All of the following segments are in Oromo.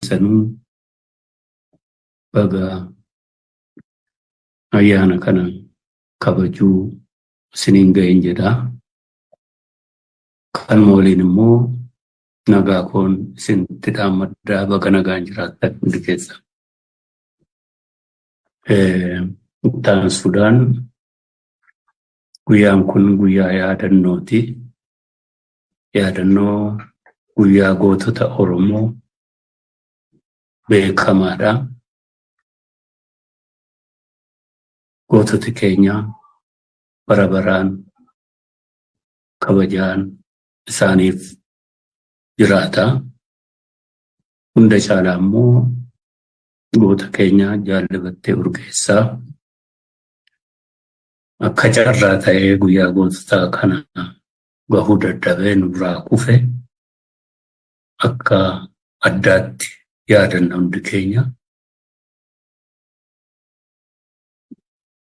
keessanuu baga ayyaana kana kabajuu isiniin ga'een jedha. Kan waliin immoo nagaa koon isinitti dhaammadhaa baga nagaan jiraattan hundi keessa. Ittaan Sudaan guyyaan kun guyyaa yaadannooti. Yaadannoo guyyaa gootota Oromoo beekamaadha. Goototi keenya bara baraan kabajaan isaaniif jiraata. Hunda caalaa immoo goota keenya Jaalbattee Urgeessaa akka carraa ta'ee guyyaa goototaa kana gahuu dadhabee nurraa kufe akka addaatti yaadanna hundi keenya.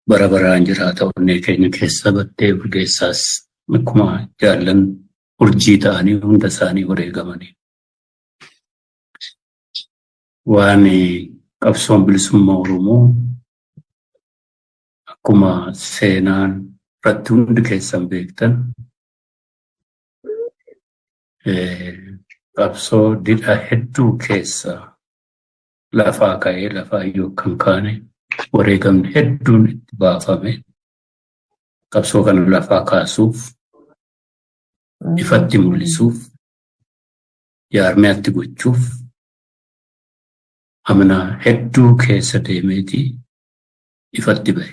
Bara baraan jiraata onnee keenya keessa Battee Urgeessaas akkuma jaallan urjii ta'anii hunda isaanii wareegamanii. Waan qabsoon bilisummaa Oromoo akkuma seenaan irratti hundi keessan beektan qabsoo didha hedduu keessa lafaa ka'ee lafaa yookaan kaane wareegamni hedduun itti baafame qabsoo kana lafaa kaasuuf ifatti mul'isuuf jaarmiyaatti gochuuf amna hedduu keessa deemeeti ifatti ba'e.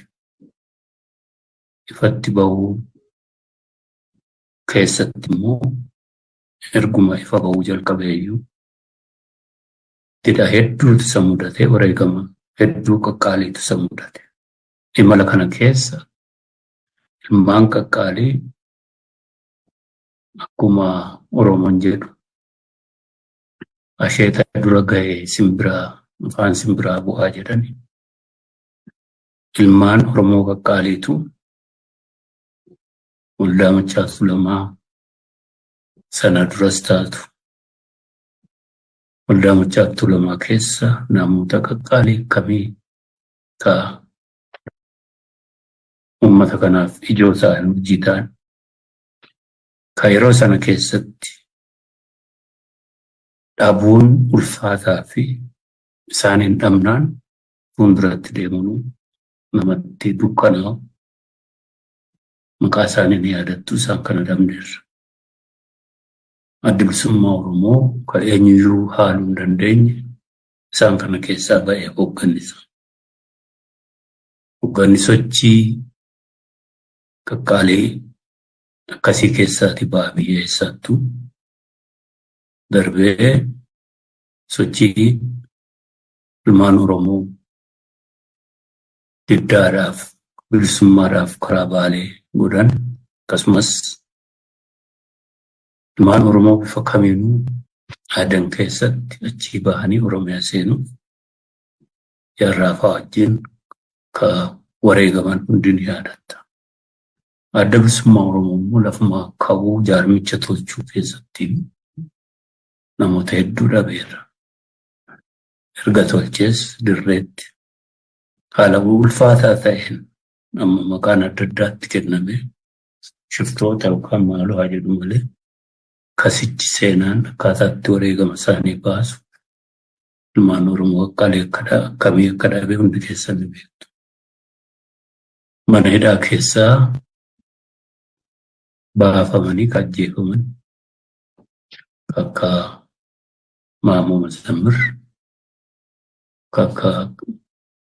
Ifatti ba'uu keessatti immoo erguma ifa ba'uu jalqabeeyyuu didha hedduutu isa mudate, wareegama hedduu qaqqaaliitu isa mudate. Imala kana keessa ilmaan qaqqaalii akkuma Oromoon jedhu asheeta dura ga'ee simbiraa afaan simbiraa bu'aa jedhani. Ilmaan Oromoo qaqqaaliitu Waldaa Machaa Tuulamaa sana duras taatu Waldaa Machaa Tuulamaa keessa namoota qaqqaalii akkamii ta'a. Uummata kanaaf ijoo ta'an hojii ta'an kan yeroo sana keessatti dhaabuun ulfaataa fi isaaniin dhabnaan fuulduratti deemuun namatti dukkanaa'u. Maqaa isaanii ni yaadattu, isaan kana dhabneerra. Adda Bilisummaa Oromoo kan eenyuyyuu haaluu hin dandeenye isaan kana keessaa ba'ee hooggannisa. Hoogganni sochii qaqqaalee akkasii keessaati ba'a biyya eessaattuu darbee sochii ilmaan Oromoo diddaadhaaf bilisummaadhaaf karaa baalee godhan akkasumas ilmaan Oromoo bifa kamiinuu aadan keessatti achii bahanii Oromiyaa seenuuf jaarraa fa'aa wajjin ka wareegaman hundi ni yaadatta. Adda Bilisummaa Oromoo immoo lafuma ka'uu jaarmicha tolchuu keessatti namoota hedduu dhabeera. Erga tolchees dirreetti haala ulfaataa ta'een amma maqaan adda addaatti kenname shiftoota yookaan maaloo haa jedhu malee kasichi seenaan akkaataatti wareegama isaanii baasu ilmaan Oromoo akkamii akka dhaabee hundi keessan ni beektu. Mana hidhaa keessaa baafamanii ajjeefaman akka Maammoo Mazammir, akka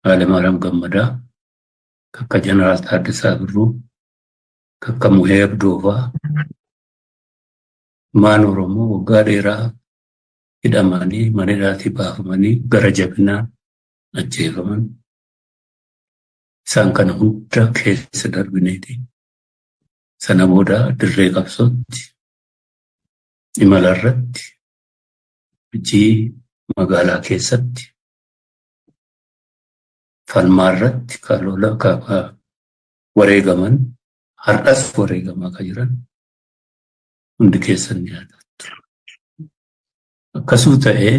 Haayilemaaram Gammadaa, akka Jeneraal Taaddasaa Birruu, akka Muhee Abdoofaa ilmaan Oromoo waggaa dheeraa hidhamanii mana hidhaatii baafamanii gara jabinaan ajjeefaman. Isaan kana hunda keessa darbineeti. Sana booda dirree qabsootti imala irratti hojii magaalaa keessatti falmaa irratti kaalola wareegaman har'as wareegamaa kan jiran hundi keessan ni yaadattu. Akkasuma ta'ee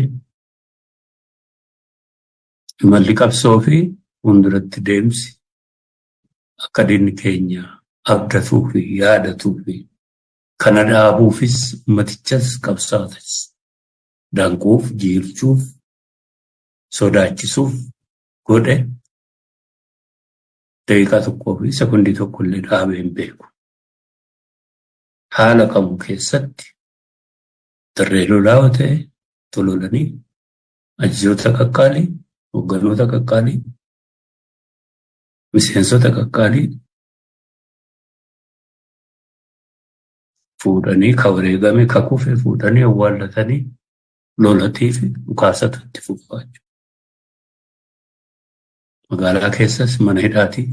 Imalli qabsoo fi fuulduratti deemsi akka diinni keenya abdatuu fi yaadatuu fi kana dhaabuufis ummatichas qabsaatas danquuf, jiilchuuf, sodaachisuuf godhe daqiiqaa tokkoo fi sekondii tokkollee dhaabee hin beeku. Haala qabu keessatti dirree lolaa yoo ta'e tololanii ajajjoota qaqqaalii, hoogganoota qaqqaalii, miseensota qaqqaalii fuudhanii ka wareegame ka kufe fuudhanii awwaallatanii lolatii fi dhukaasatu itti fufaa jiru. Magaalaa keessas mana hidhaatii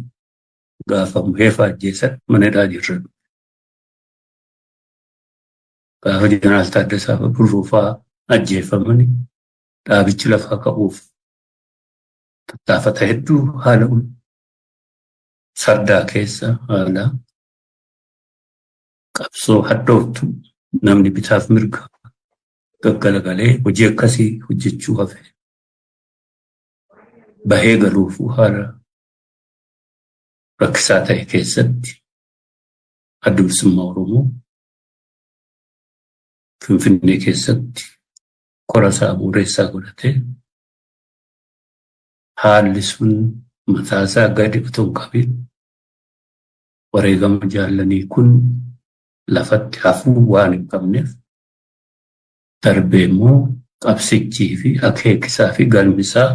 gaafa heefa ajjeesan mana hidhaa jirra. Gaafa Jeneraal Taaddasaa Birruu ajjeefamanii dhaabichi lafaa ka'uuf tattaafata hedduu haala sardaa keessa haala qabsoo hadhooftu namni bitaaf mirga gaggalagalee hojii akkasii hojjechuu hafe bahee galuufuu haala rakkisaa ta'e keessatti Adda Bilisummaa Oromoo Finfinnee keessatti korasaa bu'uureessaa godhatee haalli sun mataasaa gadi utuu hin qabin wareegama jaallanii kun lafatti hafuu waan hin qabneef darbee immoo qabsichii fi akeekisaa fi galmisaa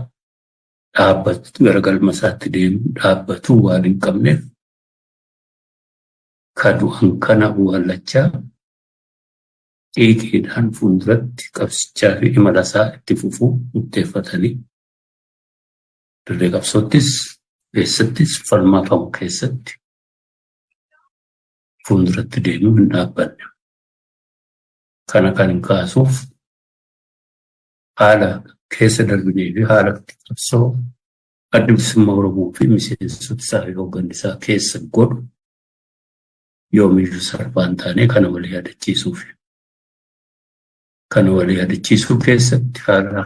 gara galmasaatti deemu dhaabbatuu waan hin qabneef kadu'an kana awwaallachaa xiiqiidhaan fuulduratti qabsichaa fi imalasaa itti fufuu murteeffatanii dirree qabsoottis keessattis falmaafamu keessatti fuulduratti deemuu hin dhaabbanne. Kana kan hin kaasuuf haala keessa darbinee fi haala qabsoo Adda Bilisummaa Oromoo fi miseensota isaa fi hooggannisaa keessa godhu yoomiyyuu salphaan taanee kana walii yaadachiisuuf. Kana walii yaadachiisuu keessatti haala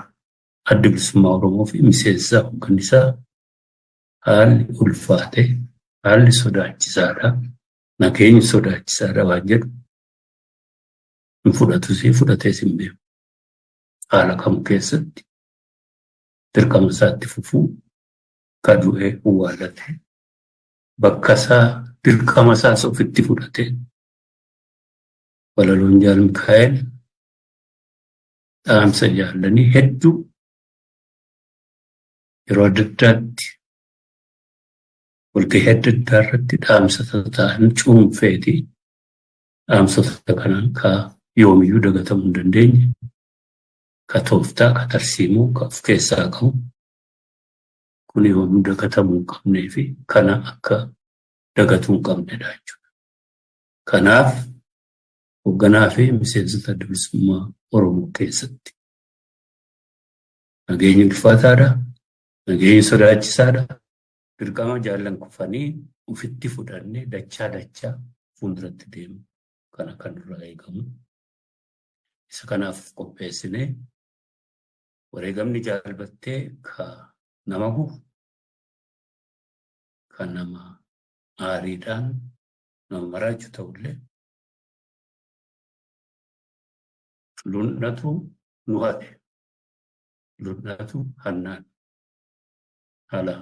Adda Bilisummaa Oromoo fi miseensa hooggannisaa haalli ulfaate, haalli sodaachisaadha, nageenyi sodaachisaadha waan jedhu hin fudhatus fudhatees hin beeku. Haala kam keessatti dirqama isaatti fufuu kadu'ee awwaallate bakka isaa dirqama isaas ofitti fudhate walaloon Jaal Mikaa'el dhaamsa jaallanii hedduu yeroo adda addaatti walgahii adda addaa irratti dhaamsa ta'an cuunfeeti dhaamsota kanaan ka yoomiyyuu dagatamuu hin dandeenye ka tooftaa ka tarsiimuu ka of keessaa qabu kun yoomuu dagatamuu hin qabnee fi kana akka dagatuu hin qabnedha jechuudha. Kanaaf hoogganaa fi miseensota Adda Bilisummaa Oromoo keessatti nageenyi ulfaataadha, nageenyi sodaachisaadha. Dirqama jaallan kufanii ofitti fudhannee dachaa fuulduratti deemu kana kan irraa eegamu. Isa kanaaf qopheessinee wareegamni jaalbattee ka nama gufu, kan nama aariidhaan nama maraachu ta'ullee lunnatu nu haadhe, lunnatu hannaan haala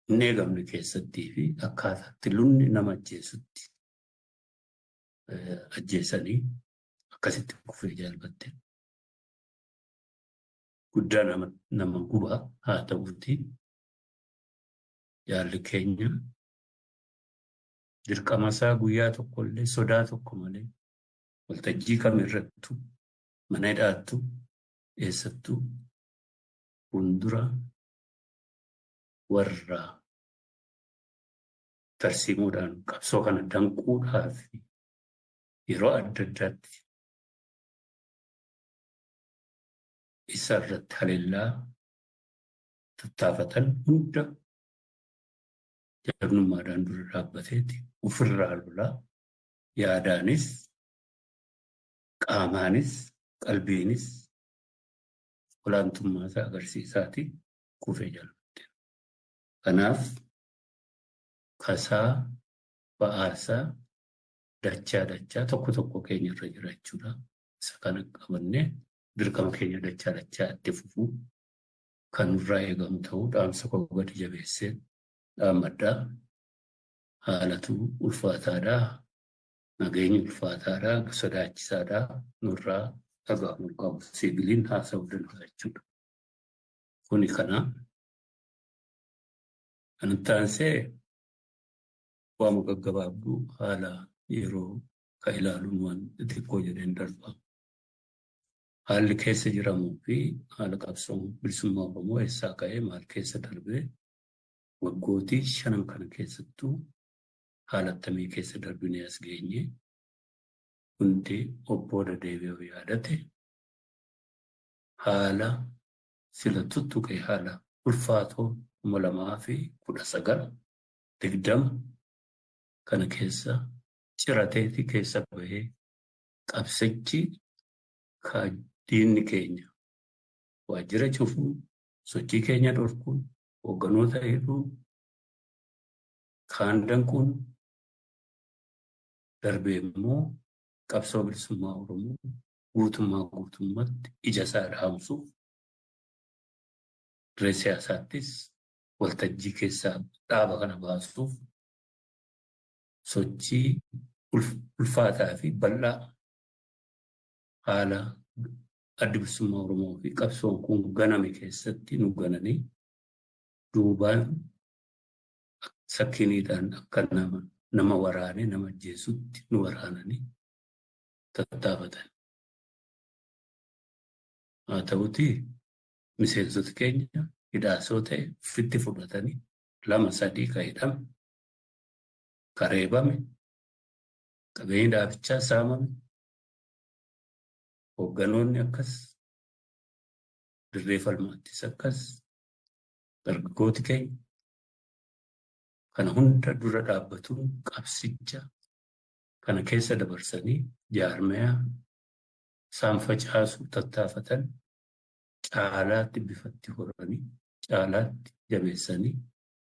hin eegamne keessattii fi akkaataatti lunni nama ajjeesutti ajjeesanii akkasitti kufee jaalbatte. Guddaa nama gubaa haa ta'uuti jaalli keenya dirqama isaa guyyaa tokkollee sodaa tokko malee waltajjii kamirrattu mana hidhaattu eessattuu fuuldura warra tarsiimuudhaan qabsoo kana danquudhaaf yeroo adda addaatti isa irratti haleellaa tattaafatan hunda jabnummaadhaan dura dhaabbateeti ofirraa lolaa yaadaanis qaamaanis qalbiinis olaantummaa isaa agarsiisaati kufee jalatti. Kanaaf kasaa ba'aasaa dachaa tokko keenya irra jira jechuudha. Isa kana qabannee dirqama keenya dachaa itti fufuu kan nurraa eegamu ta'uu dhaamsa koo gadi jabeessee dhaammadhaa. Haalatu ulfaataadhaa, nageenyi ulfaataadhaa, sodaachisaadhaa nurraa dhagahamuu qabu. Sibiliin haasa'uu danda'a jechuudha. Kuni kana kan itti aansee waama gaggabaabduu haala yeroo ka ilaaluun waan xixiqqoo jedheen darba. Haalli keessa jiramuu fi haala qabsoo bilisummaa Oromoo eessaa ka'ee maal keessa darbee waggootii 5 kana keessattuu haala akkamii keessa darbinee as geenye hundi obbooda deebi'uu yaadate haala sila tuttuqee haala ulfaatoo 2019 kana keessa cirateeti keessa bahee qabsichi ka diinni keenya waajjira cufuu sochii keenya dhorkuun hoogganoota hidhuu kaan danquun darbee immoo qabsoo bilisummaa Oromoo guutummaatti ija isaa dhaamsuuf dirree siyaasaattis waltajjii keessaa dhaaba kana baasuuf sochii ulfaataa fi bal'aa haala adda bilisummaa Oromoo fi qabsoon kun ganame keessatti nu gananii duubaan sakkiiniidhaan akka nama waraanee nama ajjeesutti nu waraananii tattaafatan. Haa ta'uti miseensota keenya hidhaasoo ta'e ofitti fudhatanii 2-3 ka hidhame ka reebame qabeenyi dhaabichaa saamame hoogganoonni akkas dirree falmaattis akkas dargaggooti keenya kana hunda dura dhaabbatuun qabsicha kana keessa dabarsanii jaarmayaa isaan facaasuu tattaafatan caalaatti bifatti horanii caalaatti jabeessanii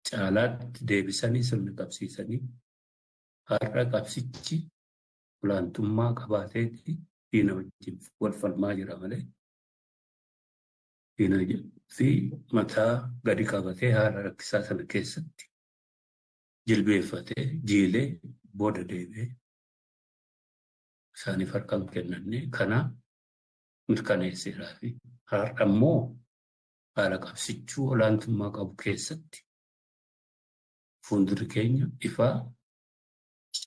caalaatti deebisanii sirna qabsiisanii har'a qabsichi olaantummaa qabaateetti diina wajjin wal falmaa jira malee diina fi mataa gadi qabatee haala rakkisaa sana keessatti jilbeeffatee jiilee booda deebi'ee isaaniif harkaan kennannee kana mirkaneesseeraa fi har'a immoo haala qabsichuu olaantummaa qabu keessatti fuuldurri keenya ifaa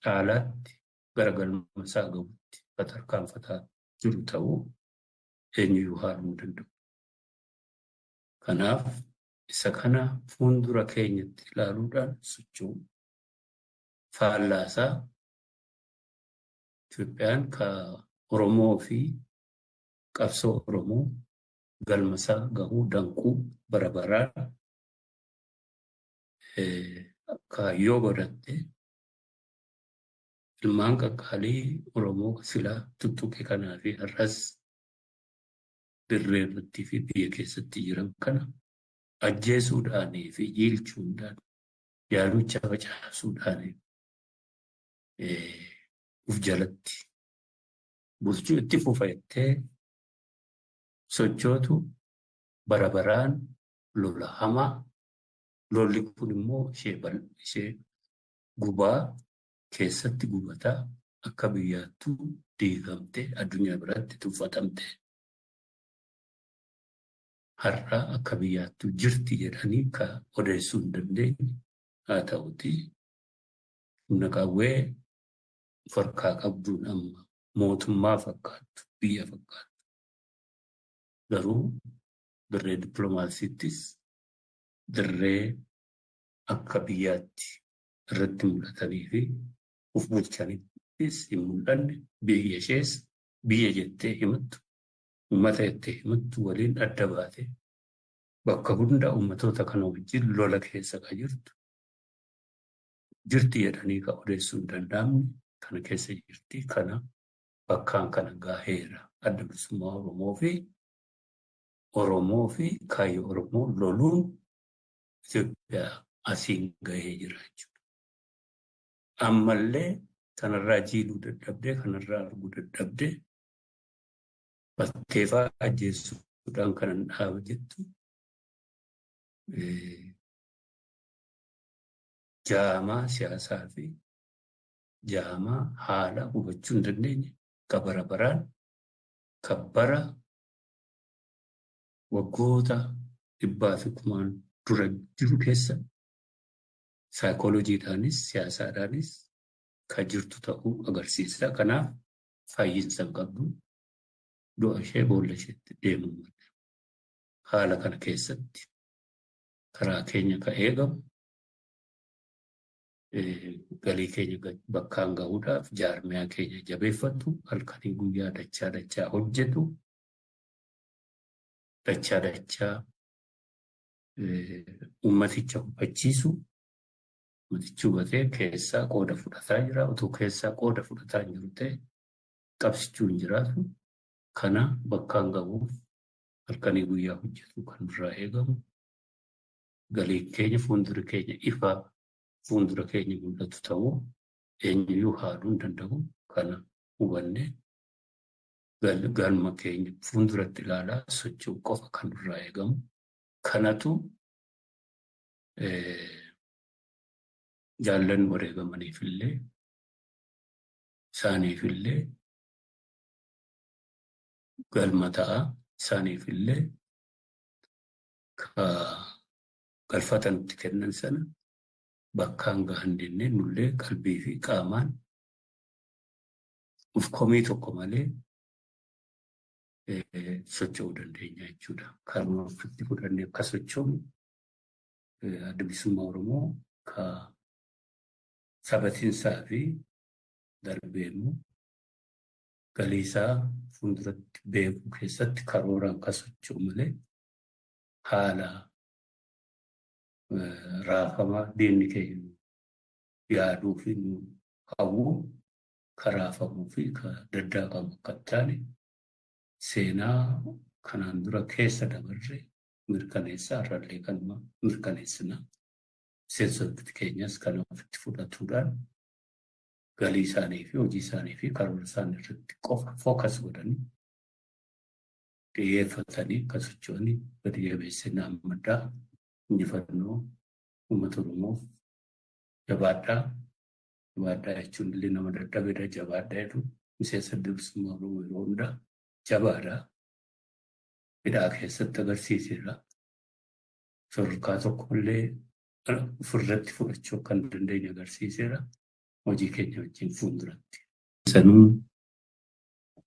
caalaatti garagalma isaa gahuutti tarkaanfataa jiru ta'uu eenyuyyuu haaluu danda'u. Kanaaf isa kana fuuldura keenyatti ilaaluudhaan socho'u faallaasaa Itoophiyaan ka Oromoo fi qabsoo Oromoo galmasaa gahuu danquu bara baraan kaayyoo godhatte ilmaan qaqqaalii Oromoo silaa tuttuqe kanaa fi har'as dirree irratti fi biyya keessatti jiran kana ajjeesuudhaanii fi jiilchuudhaan yaalucha facaasuudhaanii uf jalatti bulchuu itti fufattee sochootu bara baraan lola hamaa lolli kun immoo ishee gubaa keessatti gubataa akka biyyaattuu diigamtee addunyaa biratti tuffatamte har'a akka biyyaattuu jirti jedhanii ka odeessuu hin dandeenye haa ta'uti humna qawwee farkaa qabduun amma mootummaa fakkaattu biyya fakkaattu garuu dirree dippiloomaasiittis dirree akka biyyaatti irratti mul'atanii fi uf bulchanittis hin mul'anne biyya ishees biyya jettee himattu uummata jettee himattu waliin adda baate bakka hunda uummatoota kana wajjin lola keessa ka jirti jedhanii ka odeessuu hin danda'amne kana keessa jirti. Kana bakkaan kana gaaheera adda bilisummaa Oromoo fi Oromoo fi kaayyoo Oromoo loluun Itoophiyaa asiin gahee jira jechuudha. Ammallee kanarraa jiiduu dadhabdee, kanarraa arguu dadhabdee, bakkeefaa ajjeessuudhaan kanan dhaaba jettu jaamaa siyaasaa fi jaamaa haala hubachuu hin dandeenye kabara baraan kabbara waggoota 100,000 dura jiru keessa saayikooloojiidhaanis siyaasaadhaanis kan jirtu ta'uu agarsiisa. Kanaaf fayyinsa qabdu du'a ishee boolla isheetti deemuu mala. Haala kana keessatti karaa keenya kan eegamu galii keenya bakkaan gahuudhaaf jaarmiyaa keenya jabeeffatu, halkanii guyyaa dachaa hojjetu, dachaa ummaticha hubachiisu, ummatichi hubatee keessaa qooda fudhataa jira. Utuu keessaa qooda fudhataa jiru ta'e qabsichuu hin jiraatu. Kana bakkaan gahuuf halkanii guyyaa hojjetu kan irraa eegamu. Galii keenya fuuldura keenya ifaa fuuldura keenya mul'atu ta'uu eenyuyyuu haaluu hin danda'u. Kana hubanne galma keenya fuulduratti ilaalaa socho'u qofa kan irraa eegamu. Kanatu jaallan wareegamaniifillee isaaniifillee galma ta'a. Isaaniifillee galfatanitti kennan sana bakkaan gahan jennee nullee qalbii fi qaamaan uf komii tokko malee socho'uu dandeenya jechuudha. Karuma ofitti fudhannee akka sochoonu adda bilisummaa Oromoo ka sabatiinsaa fi darbeemmoo galiisaa fuulduratti beekuu keessatti karooraan akka socho'u malee haala raafamaa diinni keenya yaaduu fi hawwuu karaafamuu fi daddaaqamu akka taane seenaa kanaan dura keessa dabarre mirkaneessaa irrallee kanuma mirkaneessina. Seensotatti keenyas kan ofitti fudhatuudhaan galii isaanii fi hojii isaanii fi karoora isaanii irratti qofa fookas godhanii xiyyeeffatanii akka socho'anii gadi jabeessinaa maddaa injifannoo uummata Oromoo jabaadhaa. Jabaadhaa jechuun illee nama dadhabedha. Jabaadhaa jedhu miseensa adda bilisummaa Oromoo yeroo hundaa jabaadhaa. Hidhaa keessatti agarsiiseera. Sadarkaa tokkollee ofirratti fudhachuu kan dandeenye agarsiiseera. Hojii keenya wajjin fuulduratti. Sanuu